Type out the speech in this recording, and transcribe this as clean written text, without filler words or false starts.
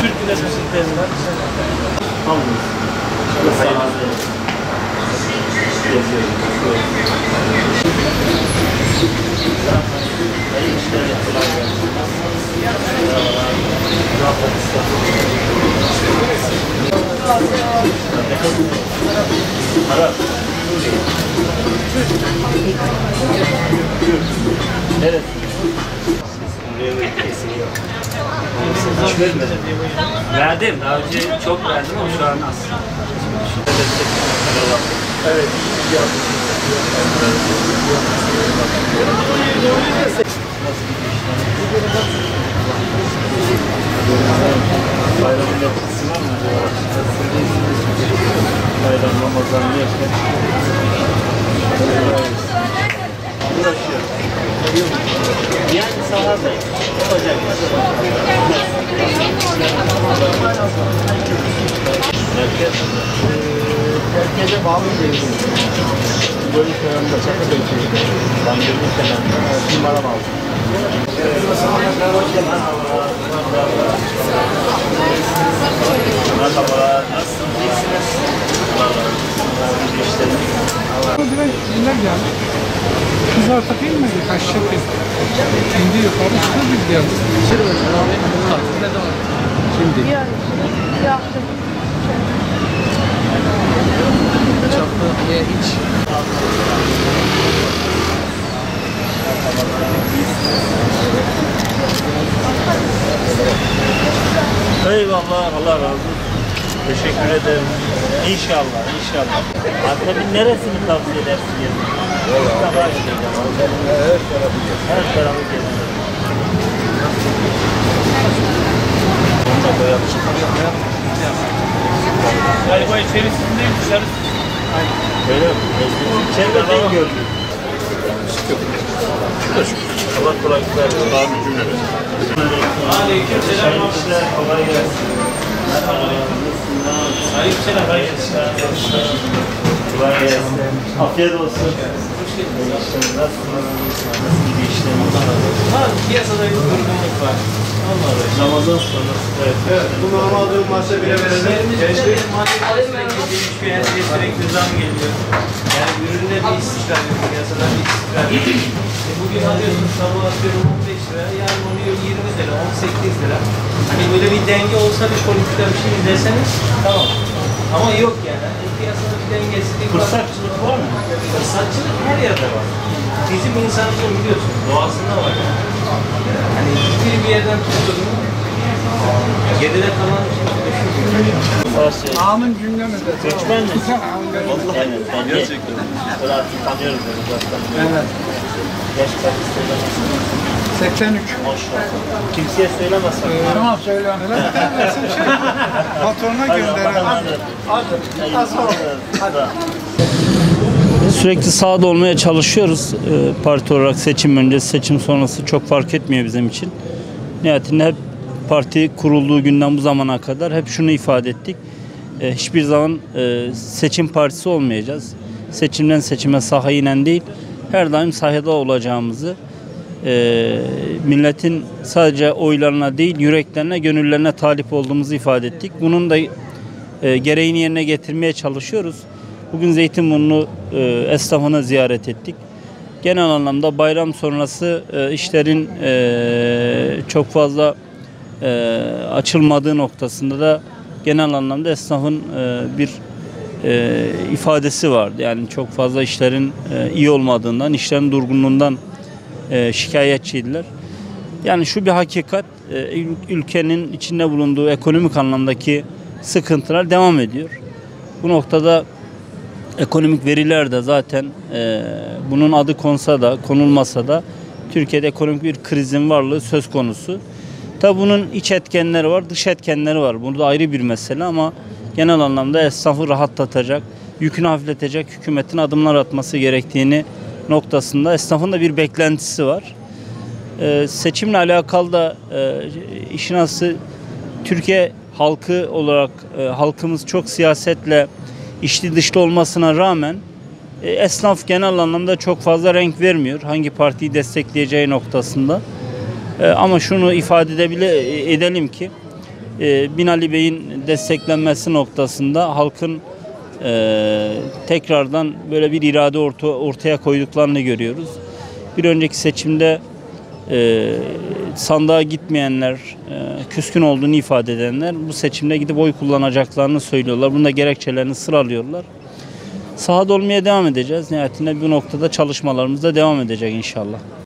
Türk Güneş'in teyzeler. Evet. Hiç vermedim. Verdim. Daha önce çok verdim ama şu an az. Evet. Bayramın etkisi var mı? Bayram, Ramazan, neyse. Uğraşıyor. Yani sahadayım. Olacak. Merkeze bağlı bir bölüm kenarında, Çakıbey köyünde. Bandırma kenarında, Kimara bağlı. Merhaba, nasılsınız? İyisiniz? Neler geldi? Kızlar takayım mı? Kaçacak biz. Şimdi yukarı çıkıyor biz geldik. Şimdi. Yaptım. Çaplıya hiç. Eyvallah, Allah razı olsun. Teşekkür ederim. İnşallah, inşallah. Antep'in neresini tavsiye edersin? Her tarafı gezelim. Her tarafı gezelim. Onu da koyalım. Galiba içerisindeyim, dışarı. Öyle mi? İçeride gördüm. Allah kolaylık versin. Daha bir cümle. Aleyküm selam. Kolay gelsin. Aleyküm selam. Kolay gelsin. Afiyet olsun. Nasılsınız? Nasıl gidiyor işleriniz? Piyasada bir durgunluk var. Ramazan sonu. Evet. Bu normal durum varsa bile verelim. Gençlik maddeler sürekli değişiyor. Her şey sürekli zam geliyor. Yani üründe bir istikrar yok. Piyasada bir istikrar yok. Bugün alıyorsun, sabah atıyorum 15 lira, yarın oluyor 20 lira, 18 lira. Hani böyle bir denge olsa bir politika bir şey izleseniz tamam. Ama yok yani. Hani piyasada bir dengesizlik var. Fırsatçılık var mı? Fırsatçılık her yerde var. Bizim insanımızın biliyorsun doğasında var yani. Hani bir yerden tuttun mu geride kalan bir şey düşünmüyor. Ağamın cümlemizde. Göçmen mi? Allah. Evet, ben gerçekten. Artık tanıyoruz böyle uzaktan. Evet. Yaş kaç söylemezsin. 83. Maşallah. Kimseye söylemezsin. Tamam söyle. Patrona gönderelim. Sürekli sahada olmaya çalışıyoruz. Parti olarak seçim öncesi, seçim sonrası çok fark etmiyor bizim için. Nihayetinde hep parti kurulduğu günden bu zamana kadar hep şunu ifade ettik. Hiçbir zaman seçim partisi olmayacağız. Seçimden seçime sahaya inen değil, her daim sahada olacağımızı, milletin sadece oylarına değil, yüreklerine, gönüllerine talip olduğumuzu ifade ettik. Bunun da gereğini yerine getirmeye çalışıyoruz. Bugün Zeytinburnu esnafını ziyaret ettik. Genel anlamda bayram sonrası işlerin çok fazla açılmadığı noktasında da genel anlamda esnafın bir ifadesi vardı. Yani çok fazla işlerin iyi olmadığından, işlerin durgunluğundan şikayetçiydiler. Yani şu bir hakikat, ülkenin içinde bulunduğu ekonomik anlamdaki sıkıntılar devam ediyor. Bu noktada ekonomik veriler de zaten bunun adı konsa da konulmasa da Türkiye'de ekonomik bir krizin varlığı söz konusu. Tabi bunun iç etkenleri var, dış etkenleri var. Bu da ayrı bir mesele ama genel anlamda esnafı rahatlatacak, yükünü hafifletecek hükümetin adımlar atması gerektiğini noktasında esnafın da bir beklentisi var. Seçimle alakalı da işin aslı Türkiye halkı olarak halkımız çok siyasetle içli dışlı olmasına rağmen esnaf genel anlamda çok fazla renk vermiyor hangi partiyi destekleyeceği noktasında. Ama şunu ifade edelim ki Binali Bey'in desteklenmesi noktasında halkın tekrardan böyle bir irade ortaya koyduklarını görüyoruz. Bir önceki seçimde sandığa gitmeyenler, küskün olduğunu ifade edenler bu seçimde gidip oy kullanacaklarını söylüyorlar. Bunda gerekçelerini sıralıyorlar. Sahada olmaya devam edeceğiz. Nihayetinde bu noktada çalışmalarımız da devam edecek inşallah.